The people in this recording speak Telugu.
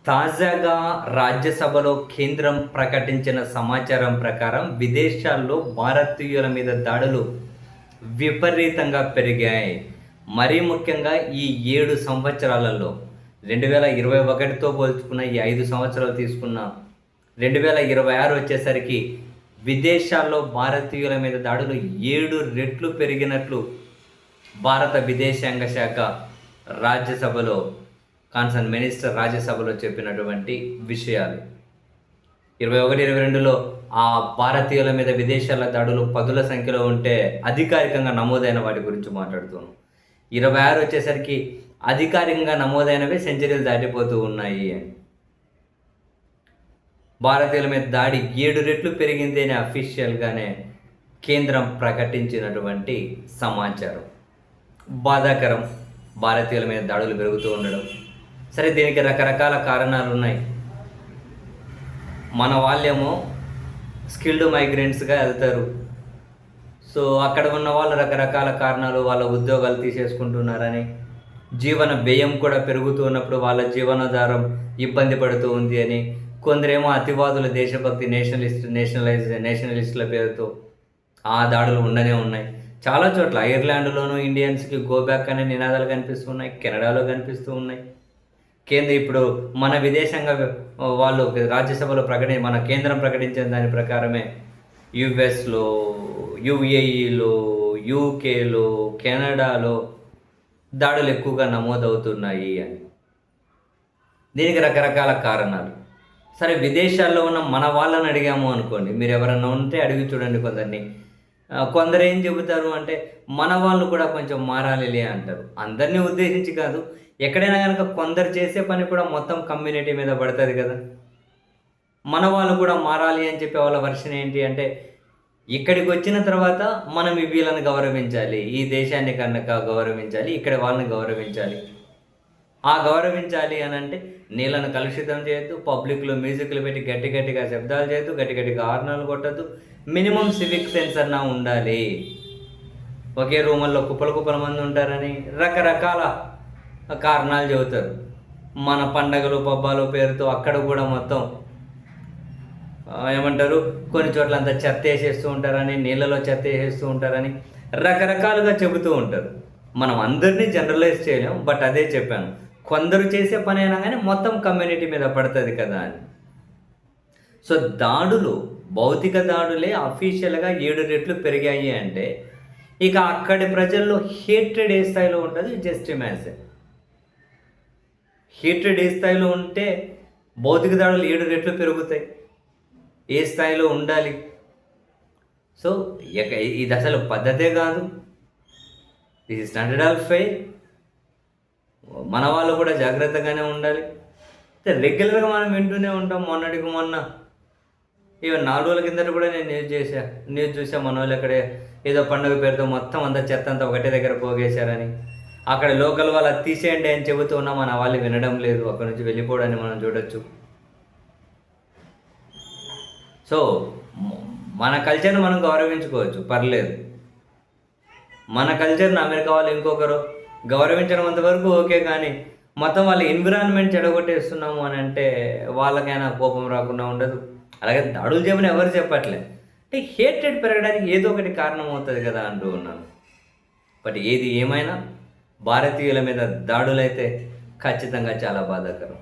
తాజాగా రాజ్యసభలో కేంద్రం ప్రకటించిన సమాచారం ప్రకారం విదేశాల్లో భారతీయుల మీద దాడులు విపరీతంగా పెరిగాయి. మరీ ముఖ్యంగా ఈ 7 సంవత్సరాలలో 2021తో పోల్చుకున్న ఈ 5 సంవత్సరాలు తీసుకున్న 2026 వచ్చేసరికి విదేశాల్లో భారతీయుల మీద దాడులు 7 రెట్లు పెరిగినట్లు భారత విదేశాంగ శాఖ రాజ్యసభలో కన్సర్న్ మినిస్టర్ రాజ్యసభలో చెప్పినటువంటి విషయాలు. 2021-22లో ఆ భారతీయుల మీద విదేశాల దాడులు పదుల సంఖ్యలో ఉంటే అధికారికంగా నమోదైన వాటి గురించి మాట్లాడుతున్నాం. 26 వచ్చేసరికి అధికారికంగా నమోదైనవే సెంచరీలు దాటిపోతూ ఉన్నాయి అని. భారతీయుల మీద దాడి 7 రెట్లు పెరిగింది అని అఫీషియల్గానే కేంద్రం ప్రకటించినటువంటి సమాచారం. బాధాకరం, భారతీయుల మీద దాడులు పెరుగుతూ ఉండడం. సరే, దీనికి రకరకాల కారణాలు ఉన్నాయి. మన వాళ్ళేమో స్కిల్డ్ మైగ్రెంట్స్గా వెళ్తారు. సో అక్కడ ఉన్న వాళ్ళు రకరకాల కారణాలు, వాళ్ళ ఉద్యోగాలు తీసేసుకుంటున్నారని, జీవన వ్యయం కూడా పెరుగుతూ ఉన్నప్పుడు వాళ్ళ జీవనాధారం ఇబ్బంది పడుతూ ఉంది అని, కొందరేమో అతివాదుల దేశభక్తి నేషనలిస్టుల పేరుతో ఆ దాడులు ఉండనే ఉన్నాయి. చాలా చోట్ల ఐర్లాండ్లోనూ ఇండియన్స్కి గో బ్యాక్ అనే నినాదాలు కనిపిస్తున్నాయి, కెనడాలో కనిపిస్తూ ఉన్నాయి. ఇప్పుడు మన విదేశాంగ వాళ్ళు రాజ్యసభలో మన కేంద్రం ప్రకటించిన దాని ప్రకారమే యుఎస్లో, యుఏఈలో, యూకేలో, కెనడాలో దాడులు ఎక్కువగా నమోదవుతున్నాయి అని. దీనికి రకరకాల కారణాలు. సరే, విదేశాల్లో ఉన్న మన వాళ్ళని అడిగాము అనుకోండి, మీరు ఎవరన్నా ఉంటే అడిగి చూడండి కొందరిని. కొందరు ఏం చెబుతారు అంటే, మన వాళ్ళు కూడా కొంచెం మారాలిలే అంటారు. అందరినీ ఉద్దేశించి కాదు, ఎక్కడైనా కనుక కొందరు చేసే పని కూడా మొత్తం కమ్యూనిటీ మీద పడుతుంది కదా. మన వాళ్ళు కూడా మారాలి అని చెప్పే వాళ్ళ వర్షన్ ఏంటి అంటే, ఇక్కడికి వచ్చిన తర్వాత మనం వీళ్ళని గౌరవించాలి, ఈ దేశాన్ని కనుక గౌరవించాలి, ఇక్కడ వాళ్ళని గౌరవించాలి. ఆ గౌరవించాలి అని అంటే నీళ్ళను కలుషితం చేయొద్దు, పబ్లిక్లో మ్యూజిక్లు పెట్టి గట్టిగా శబ్దాలు చేయొద్దు, గట్టిగా హార్నాలు కొట్టద్దు, మినిమం సివిక్ సెన్స్ అన్నా ఉండాలి. ఒకే రూముల్లో కుప్పల మంది ఉంటారని రకరకాల కారణాలు చెబుతారు. మన పండగలు పబ్బాలు పేరుతో అక్కడ కూడా మొత్తం ఏమంటారు, కొన్ని చోట్ల అంతా చెత్త వేసేస్తూ ఉంటారని, నీళ్ళలో చెత్త వేసేస్తూ ఉంటారని రకరకాలుగా చెబుతూ ఉంటారు. మనం అందరినీ జనరలైజ్ చేయలేం, బట్ అదే చెప్పాను, కొందరు చేసే పని అయినా కానీ మొత్తం కమ్యూనిటీ మీద పడుతుంది కదా అని. సో దాడులు, భౌతిక దాడులే అఫీషియల్గా 7 రెట్లు పెరిగాయి అంటే ఇక అక్కడి ప్రజల్లో హేట్రెడ్ ఏ స్థాయిలో ఉంటుంది జస్ట్ ఇమాజిన్. హేట్రెడ్ ఏ స్థాయిలో ఉంటే భౌతిక దాడులు 7 రెట్లు పెరుగుతాయి. ఏ స్థాయిలో ఉండాలి? సో ఇది అసలు పద్ధతే కాదు. This is not at all fair. మన వాళ్ళు కూడా జాగ్రత్తగానే ఉండాలి. రెగ్యులర్గా మనం వింటూనే ఉంటాం. మొన్న ఇవన్నీ 4 రోజుల కిందట కూడా నేను న్యూస్ చూసా. మన వాళ్ళు అక్కడే ఏదో పండుగ పేరుతో మొత్తం అంతా చెత్త అంతా ఒకటే దగ్గర పోగేశారని, అక్కడ లోకల్ వాళ్ళు అది తీసేయండి అని చెబుతూ ఉన్నా మన వాళ్ళు వినడం లేదు, అక్కడ నుంచి వెళ్ళిపోవడాన్ని మనం చూడొచ్చు. సో మన కల్చర్ని మనం గౌరవించుకోవచ్చు, పర్లేదు. మన కల్చర్ని అమెరికా వాళ్ళు ఇంకొకరు గౌరవించడం అంతవరకు ఓకే, కానీ మొత్తం వాళ్ళ ఎన్విరాన్మెంట్ చెడగొట్టేస్తున్నాము అని అంటే వాళ్ళకైనా కోపం రాకుండా ఉండదు. అలాగే దాడులు చేయమని ఎవరు చెప్పట్లే, అంటే హేట్రెడ్ పెరగడానికి ఏదో ఒకటి కారణం అవుతుంది కదా అంటూ ఉన్నాను. బట్ ఏది ఏమైనా భారతీయుల మీద దాడులైతే ఖచ్చితంగా చాలా బాధాకరం.